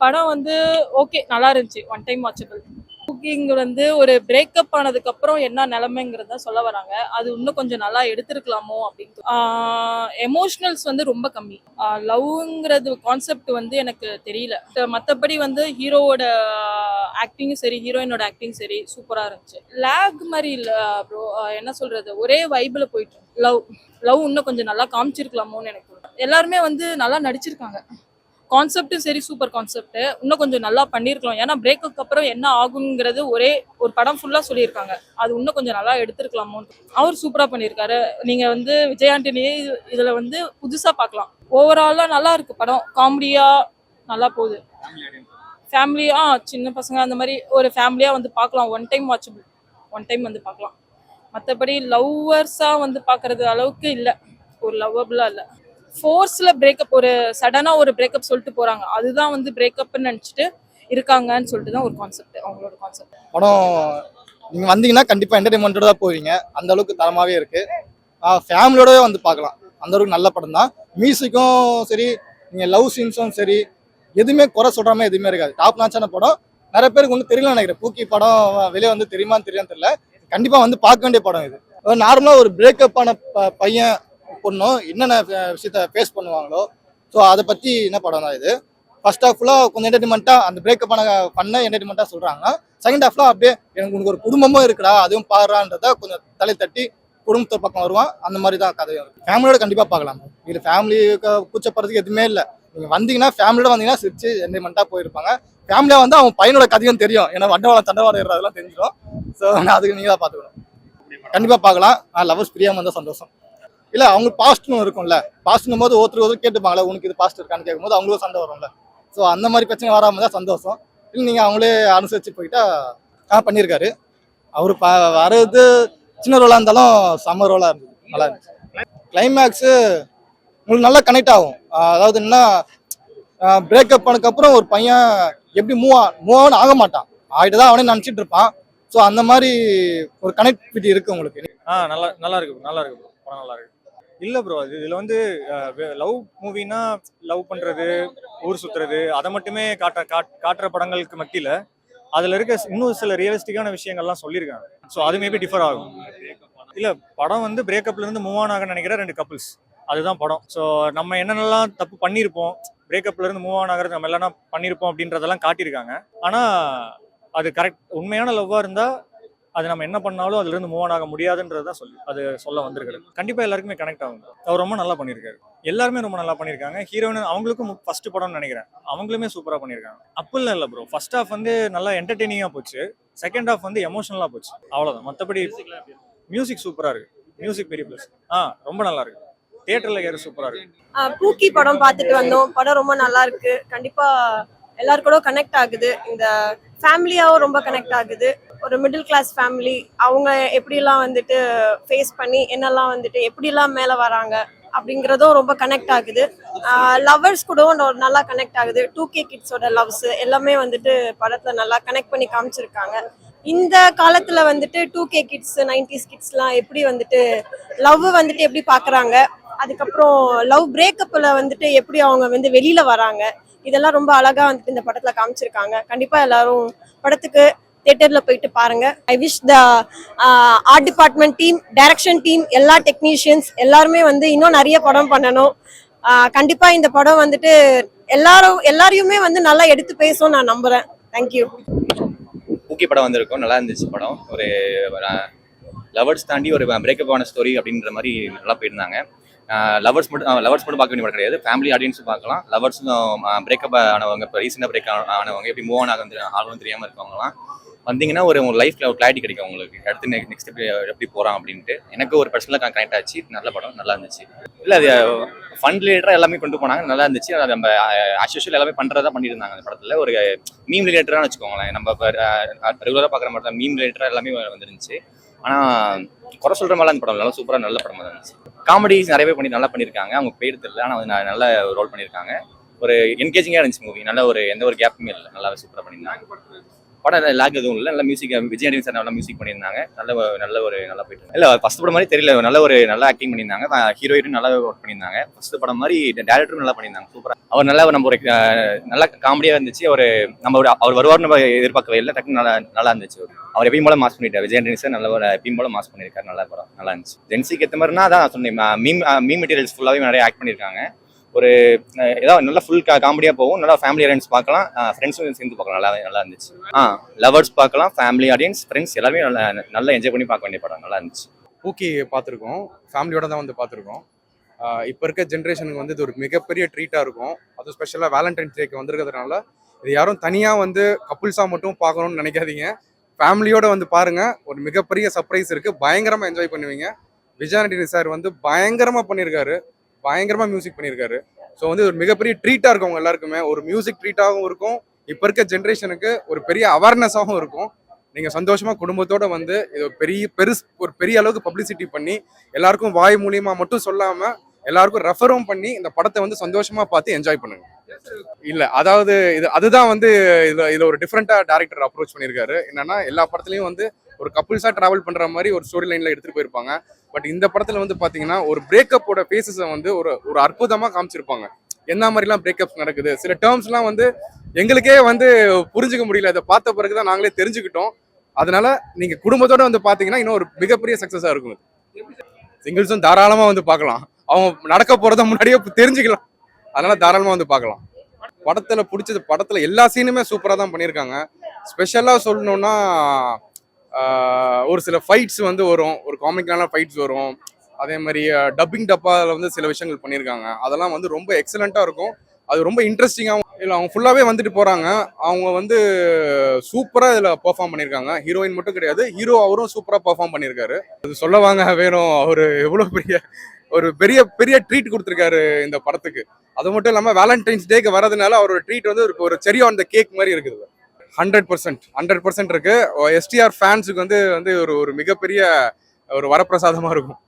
படம் வந்து ஓகே நல்லா இருந்துச்சு. One time watchable. குக்கிங் வந்து ஒரு பிரேக்கப் ஆனதுக்கு அப்புறம் என்ன நிலைமைங்கிறத சொல்ல வராங்க. அது இன்னும் கொஞ்சம் நல்லா எடுத்திருக்கலாமோ அப்படின்னு. எமோஷனல்ஸ் வந்து ரொம்ப கம்மி. லவ்ங்கிறது கான்செப்ட் வந்து எனக்கு தெரியல. மற்றபடி வந்து ஹீரோவோட ஆக்டிங்கும் சரி, ஹீரோயினோட ஆக்டிங் சரி சூப்பரா இருந்துச்சு. லேக் மாதிரி இல்ல ப்ரோ. என்ன சொல்றது, ஒரே வைபிள் போயிட்டு லவ் லவ் இன்னும் கொஞ்சம் நல்லா காமிச்சிருக்கலாமோன்னு எனக்கு தோணுது. எல்லாருமே வந்து நல்லா நடிச்சிருக்காங்க. கான்செப்டும் சரி சூப்பர் கான்செப்ட். இன்னும் கொஞ்சம் நல்லா பண்ணியிருக்கலாம். ஏன்னா பிரேக்குக்கு அப்புறம் என்ன ஆகுங்கிறது ஒரே ஒரு படம் ஃபுல்லா சொல்லியிருக்காங்க. அது இன்னும் கொஞ்சம் நல்லா எடுத்திருக்கலாமோ. அவர் சூப்பரா பண்ணியிருக்காரு. நீங்க வந்து விஜய் ஆண்டனி இதுல வந்து புதுசா பார்க்கலாம். ஓவராலா நல்லா இருக்கு படம். காமெடியா நல்லா போகுது. ஃபேமிலியா சின்ன பசங்க அந்த மாதிரி ஒரு ஃபேமிலியா வந்து பார்க்கலாம். One time watchable. One time வந்து பார்க்கலாம். மற்றபடி லவ்வர்ஸா வந்து பார்க்கறது அளவுக்கு இல்லை. ஒரு லவ்வபிளா இல்லை. ஃபோர்ஸ்ல பிரேக்கப், ஒரு சடனா ஒரு பிரேக்கப் சொல்லிட்டு போறாங்க. அதுதான் வந்து பிரேக்கப்னு நினைச்சிட்டு இருக்காங்கன்னு சொல்லிட்டு தான் ஒரு கான்செப்ட், அவங்களோட கான்செப்ட். படம் நீங்க வந்தீங்கன்னா கண்டிப்பா என்டர்டைன்மெண்ட்டோட தான் போவீங்க. அந்த அளவுக்கு தரமாவே இருக்கு. ஃபேமிலியோடவே வந்து பார்க்கலாம். அந்த அளவுக்கு நல்ல படம் தான். மியூசிக்கும் சரி, நீங்க லவ் சீன்ஸும் சரி, எதுவுமே குறை சொல்றாம எதுவுமே இருக்காது. டாப் நாச்சான படம். நிறைய பேருக்கு ஒன்றும் தெரியல நினைக்கிறேன். பூக்கி படம் வெளியே வந்து தெரியுமான்னு தெரியல. கண்டிப்பா வந்து பார்க்க வேண்டிய படம் இது. நார்மலா ஒரு பிரேக்கப் ஆன பையன் பொண்ணும் என்னென்ன விஷயத்த ஃபேஸ் பண்ணுவாங்களோ, ஸோ அதை பற்றி என்ன படம் தான் இது. ஃபர்ஸ்ட் ஹாஃப்லாம் கொஞ்சம் என்டர்டைன்மெண்ட்டாக அந்த பிரேக்கப் பண்ண என்டர்டைன்மெண்ட்டாக சொல்கிறாங்க. செகண்ட் ஹாஃப்லாம் அப்படியே எனக்கு உனக்கு ஒரு குடும்பமும் இருக்குடா, அதுவும் பாடுறான்றத கொஞ்சம் தலை தட்டி குடும்பத்தை பக்கம் வருவான். அந்த மாதிரி தான் கதையும் இருக்குது. ஃபேமிலியோட கண்டிப்பாக பார்க்கலாம். இது ஃபேமிலிக்கு கூச்சப்படுறதுக்கு எதுவுமே இல்லை. நீங்கள் வந்தீங்கன்னா ஃபேமிலியோட வந்தீங்கன்னா சிரிச்சு என்டர்டைன்மெண்ட்டாக போயிருப்பாங்க. ஃபேமிலியாக வந்து அவன் பையனோட கதையும் தெரியும். ஏன்னா வண்டவாளம் தண்டவாளம் அதெல்லாம் தெரிஞ்சிடும். ஸோ அதுக்கு நீங்கள் தான் பார்த்துக்கணும். கண்டிப்பாக பார்க்கலாம். லவர்ஸ் பிரியாமல் இருந்தால் சந்தோஷம். இல்லை அவங்களுக்கு பாஸ்ட்னு இருக்கும்ல. பாஸ்ட்னும் போது ஒருத்தர் கேட்டுப்பாங்களே, உனக்கு இது பாஸ்ட் இருக்கான்னு கேட்கும்போது அவங்களும் சண்டை வரும்ல. ஸோ அந்த மாதிரி பிரச்சனை வராமல் தான் சந்தோஷம். இல்லை நீங்கள் அவங்களே அனுசரித்து போயிட்டா பண்ணியிருக்காரு. அவர் வர்றது சின்ன ரோலாக இருந்தாலும் செம்ம ரோலாக இருந்தது. நல்லா இருந்துச்சு. கிளைமேக்ஸு உங்களுக்கு நல்லா கனெக்ட் ஆகும். அதாவது என்ன, பிரேக்கப் பண்ணதுக்கப்புறம் ஒரு பையன் எப்படி மூவ் ஆன் ஆக மாட்டான், ஆகிட்டு தான் அவனே நினச்சிட்டு இருப்பான். ஸோ அந்த மாதிரி ஒரு கனெக்டிவிட்டி இருக்குது உங்களுக்கு. நல்லா இருக்கு நல்லா இருக்கு படம் நல்லா இருக்கு. இல்லை ப்ரோ, இதில் வந்து லவ் மூவினா லவ் பண்ணுறது, ஊர் சுற்றுறது, அதை மட்டுமே காட்டுற படங்களுக்கு மத்தியில் அதில் இருக்க இன்னும் சில ரியலிஸ்டிக்கான விஷயங்கள்லாம் சொல்லியிருக்காங்க. ஸோ அது மேபி டிஃபர் ஆகும். இல்லை, படம் வந்து பிரேக்கப்லேருந்து மூவ் ஆன் ஆக நினைக்கிற ரெண்டு கப்புள்ஸ், அதுதான் படம். ஸோ நம்ம என்னென்னலாம் தப்பு பண்ணியிருப்போம், பிரேக்கப்லேருந்து மூவ் ஆன் ஆகிறது நம்ம எல்லாம் பண்ணியிருப்போம் அப்படின்றதெல்லாம் காட்டியிருக்காங்க. ஆனால் அது கரெக்ட் உண்மையான லவ்வாக இருந்தால் அது நம்ம என்ன பண்ணாலும் அதுல இருந்து மூவ் ஆக முடியாதுன்றதான் அது சொல்ல வந்திருக்காரு. கண்டிப்பா எல்லாருக்குமே கனெக்ட் ஆகும். அவர் ரொம்ப நல்லா பண்ணியிருக்காரு. எல்லாருமே ரொம்ப நல்லா பண்ணியிருக்காங்க. ஹீரோயின் அவங்களுக்கும் ஃபர்ஸ்ட் படம்னு நினைக்கிறேன். அவங்களுமே சூப்பரா பண்ணியிருக்காங்க. அப்படிலாம் இல்லை ப்ரோ. ஃபர்ஸ்ட் ஹாஃப் வந்து நல்லா என்டர்டெய்னிங்கா போச்சு. செகண்ட் ஹாஃப் வந்து எமோஷனலா போச்சு. அவ்வளவுதான். மற்றபடி மியூசிக் சூப்பரா இருக்கு. மியூசிக் பெரிய பிளஸ். ரொம்ப நல்லா இருக்கு. தியேட்டர்ல கேட்க சூப்பரா இருக்கு. பூக்கி படம் பார்த்துட்டு வந்தோம். படம் ரொம்ப நல்லா இருக்கு. கண்டிப்பா எல்லாருக்கூட கனெக்ட் ஆகுது. இந்த ஃபேமிலியாவும் ரொம்ப கனெக்ட் ஆகுது. ஒரு மிடில் கிளாஸ் ஃபேமிலி, அவங்க எப்படிலாம் வந்துட்டு ஃபேஸ் பண்ணி என்னெல்லாம் வந்துட்டு எப்படிலாம் மேலே வராங்க அப்படிங்கிறதும் ரொம்ப கனெக்ட் ஆகுது. லவ்வர்ஸ் கூடவும் நல்லா கனெக்ட் ஆகுது. 2K கிட்ஸோட லவ்ஸ் எல்லாமே வந்துட்டு படத்தில் நல்லா கனெக்ட் பண்ணி காமிச்சிருக்காங்க. இந்த காலத்தில் வந்துட்டு 2K கிட்ஸ் 90s கிட்ஸ்லாம் எப்படி வந்துட்டு லவ் வந்துட்டு எப்படி பார்க்குறாங்க, அதுக்கப்புறம் லவ் பிரேக்கப்பில் வந்துட்டு எப்படி அவங்க வந்து வெளியில் வராங்க, இதெல்லாம் ரொம்ப அழகாக வந்துட்டு இந்த படத்தில் காமிச்சிருக்காங்க. கண்டிப்பாக எல்லாரும் படத்துக்கு தியேட்டர்ல போயிட்டு பாருங்க. I wish the art department team, direction team, எல்லா டெக்னீஷியன்ஸ் எல்லாருமே வந்து இன்னும் நிறைய படம் பண்ணணும். கண்டிப்பா இந்த படம் வந்துட்டு எல்லாரையுமே வந்து நல்லா எடுத்து பேசும் நான் நம்புறேன். தேங்க்யூ. பூக்கி படம் வந்திருக்கும், நல்லா இருந்துச்சு படம். ஒரு லவர்ஸ் தாண்டி ஒரு பிரேக்கப் ஆன ஸ்டோரி அப்படின்ற மாதிரி நல்லா போயிருந்தாங்க. லவர்ஸ் மட்டும் பார்க்க வேண்டிய படம் கிடையாது. ஃபேமிலி ஆடியன்ஸும் பார்க்கலாம். லவர்ஸும் பிரேக்கப் ஆனவங்க, இப்போ ரீசெண்டாக பிரேக் ஆனவங்க, எப்படி மூவ் ஆன் ஆகணும் தெரியாமல் இருக்கவங்கலாம் வந்தீங்கன்னா ஒரு லைஃப்ல ஒரு கிளாரிட்டி கிடைக்கும் உங்களுக்கு. அடுத்து நெக்ஸ்ட் எப்படி போகிறான் அப்படின்ட்டு. எனக்கு ஒரு பர்சனலாக கனெக்ட் ஆச்சு. நல்ல படம், நல்லா இருந்துச்சு. இல்லை, அது ஃபன் ரிலேட்டடாக எல்லாமே கொண்டு போனாங்க, நல்லா இருந்துச்சு. அது நம்ம ஆஸ்யூஷுவல் எல்லாமே பண்ணுறதா பண்ணியிருந்தாங்க அந்த படத்தில். ஒரு மீம் ரிலேட்டடாக வச்சுக்கோங்களேன். நம்ம இப்போ ரெகுலராக பார்க்குற மாதிரி தான் மீம் ரிலேட்டடாக எல்லாமே வந்துருந்துச்சு. ஆனால் குறை சொல்கிற மாதிரிலாம் அந்த படம் நல்லா சூப்பராக நல்ல படமாக இருந்துச்சு. காமெடிஸ் நிறைய பேர் நல்லா பண்ணியிருக்காங்க. அவங்க பேர் தெரியல, ஆனால் நல்ல ரோல் பண்ணியிருக்காங்க. ஒரு என்கேஜிங்காக இருந்துச்சு மூவி. நல்ல ஒரு எந்த ஒரு கேப்புமே இல்லை, நல்லா சூப்பராக பண்ணியிருந்தாங்க. படம் லாக் எதுவும் இல்லை, நல்ல மியூசிக், விஜய் ஆண்டனி சார் நல்லா மியூசிக் பண்ணியிருந்தாங்க, நல்லா போயிட்டு இல்லை ஃபர்ஸ்ட் படம் மாதிரி தெரியல, நல்ல ஆக்டிங் பண்ணியிருந்தாங்க, ஹீரோயின் நல்லா ஒர்க் பண்ணியிருந்தாங்க, ஃபர்ஸ்ட் படம் மாதிரி டேரக்டரும் நல்லா பண்ணியிருந்தாங்க, சூப்பராக அவர் நல்லா நம்ம ஒரு நல்ல காமெடியாக இருந்துச்சு, அவர் வருவார் நம்ம எதிர்பார்க்கவே இல்லை, டக்குன்னு நல்லா இருந்துச்சு, அவர் எப்பயும் போல மாஸ் பண்ணிட்டார், விஜய் ஆண்டனி சார் நல்ல எப்பயும் போல மாஸ் பண்ணியிருக்காரு, நல்ல படம் நல்லா இருந்துச்சு. ஜென்சிக்கு ஏற்ற மாதிரினா அதான் சொன்னேன், மீம் மெட்டீரியல்ஸ் ஃபுல்லாகவே நிறைய ஆக்ட் பண்ணியிருக்காங்க, ஒரு ஏதாவது நல்லா ஃபுல் காமெடியாக போகும், நல்லா ஃபேமிலி ஆடியன்ஸ் பார்க்கலாம், ஃப்ரெண்ட்ஸும் சேர்ந்து பார்க்கலாம், நல்லா இருந்துச்சு. லவர்ஸ் பார்க்கலாம், ஃபேமிலி ஆடியன்ஸ், ஃப்ரெண்ட்ஸ் எல்லாருமே நல்லா என்ஜாய் பண்ணி பார்க்க வேண்டிய படம், நல்லா இருந்துச்சு. பூக்கி பார்த்துருக்கோம், ஃபேமிலியோட தான் வந்து பார்த்துருக்கோம். இப்போ இருக்க ஜென்ரேஷனுக்கு வந்து இது ஒரு மிகப்பெரிய ட்ரீட்டாக இருக்கும். அதுவும் ஸ்பெஷலாக வேலண்டைன்ஸ் டேக்கு வந்திருக்கிறதுனால இது யாரும் தனியாக வந்து கப்புள்ஸாக மட்டும் பார்க்கணும்னு நினைக்காதீங்க, ஃபேமிலியோட வந்து பாருங்கள். ஒரு மிகப்பெரிய சர்ப்ரைஸ் இருக்குது, பயங்கரமாக என்ஜாய் பண்ணுவீங்க. விஜய் ஆண்டனி சார் வந்து பயங்கரமாக பண்ணியிருக்காரு, பயங்கரமாக மியூசிக் பண்ணியிருக்காரு. ஸோ வந்து ஒரு மிகப்பெரிய ட்ரீட்டாக இருக்கும் அவங்க எல்லாருக்குமே, ஒரு மியூசிக் ட்ரீட்டாகவும் இருக்கும், இப்போ இருக்க ஜென்ரேஷனுக்கு ஒரு பெரிய அவேர்னஸாகவும் இருக்கும். நீங்கள் சந்தோஷமாக குடும்பத்தோடு வந்து இது ஒரு பெரிய அளவுக்கு பப்ளிசிட்டி பண்ணி எல்லாருக்கும் வாய் மூலியமாக மட்டும் சொல்லாமல் எல்லாருக்கும் ரெஃபரும் பண்ணி இந்த படத்தை வந்து சந்தோஷமாக பார்த்து என்ஜாய் பண்ணுங்க. இல்லை அதாவது அதுதான் வந்து இதில் ஒரு டிஃப்ரெண்ட்டாக டேரக்டர் அப்ரோச் பண்ணியிருக்காரு. என்னன்னா எல்லா படத்துலையும் வந்து ஒரு கப்புள்ஸாக ட்ராவல் பண்ணுற மாதிரி ஒரு ஸ்டோரி லைனில் எடுத்துகிட்டு போயிருப்பாங்க. பட் இந்த படத்தில் வந்து பார்த்தீங்கன்னா ஒரு பிரேக்கப்போட ஃபேஸஸை வந்து ஒரு அற்புதமாக காமிச்சிருப்பாங்க. என்ன மாதிரிலாம் பிரேக்கப்ஸ் நடக்குது, சில டேர்ம்ஸ்லாம் வந்து எங்களுக்கே வந்து புரிஞ்சுக்க முடியல, இதை பார்த்த பிறகு தான் நாங்களே தெரிஞ்சுக்கிட்டோம். அதனால நீங்கள் குடும்பத்தோட வந்து பார்த்தீங்கன்னா இன்னும் ஒரு மிகப்பெரிய சக்ஸஸாக இருக்கும். சிங்கிள்ஸும் தாராளமாக வந்து பார்க்கலாம், அவங்க நடக்க போகிறத முன்னாடியே தெரிஞ்சுக்கலாம், அதனால தாராளமாக வந்து பார்க்கலாம். படத்தில் பிடிச்சது, படத்தில் எல்லா சீனுமே சூப்பராக தான் பண்ணியிருக்காங்க. ஸ்பெஷலாக சொல்லணுன்னா ஒரு சில ஃபைட்ஸ் வந்து வரும், ஒரு காமிக்கான ஃபைட்ஸ் வரும், அதே மாதிரி டப்பிங் டப்பாவில் வந்து சில விஷயங்கள் பண்ணியிருக்காங்க, அதெல்லாம் வந்து ரொம்ப எக்ஸலண்ட்டாக இருக்கும். அது ரொம்ப இன்ட்ரெஸ்டிங்காகவும் இல்லை, அவங்க ஃபுல்லாகவே வந்துட்டு போகிறாங்க, அவங்க வந்து சூப்பராக இதில் பெர்ஃபார்ம் பண்ணியிருக்காங்க. ஹீரோயின் மட்டும் கிடையாது, ஹீரோ அவரும் சூப்பராக பெர்ஃபார்ம் பண்ணியிருக்காரு. அது சொல்ல வாங்க வேணும், அவர் எவ்வளோ பெரிய ட்ரீட் கொடுத்துருக்காரு இந்த படத்துக்கு. அது மட்டும் இல்லாமல் வேலண்டைன்ஸ் டேக்கு வரதுனால அவரோட ட்ரீட் வந்து ஒரு செரி ஆன் த கேக் மாதிரி இருக்குது. 100% இருக்கு. எஸ்டிஆர் ஃபேன்ஸுக்கு வந்து ஒரு மிகப்பெரிய ஒரு வரப்பிரசாதமாக இருக்கும்.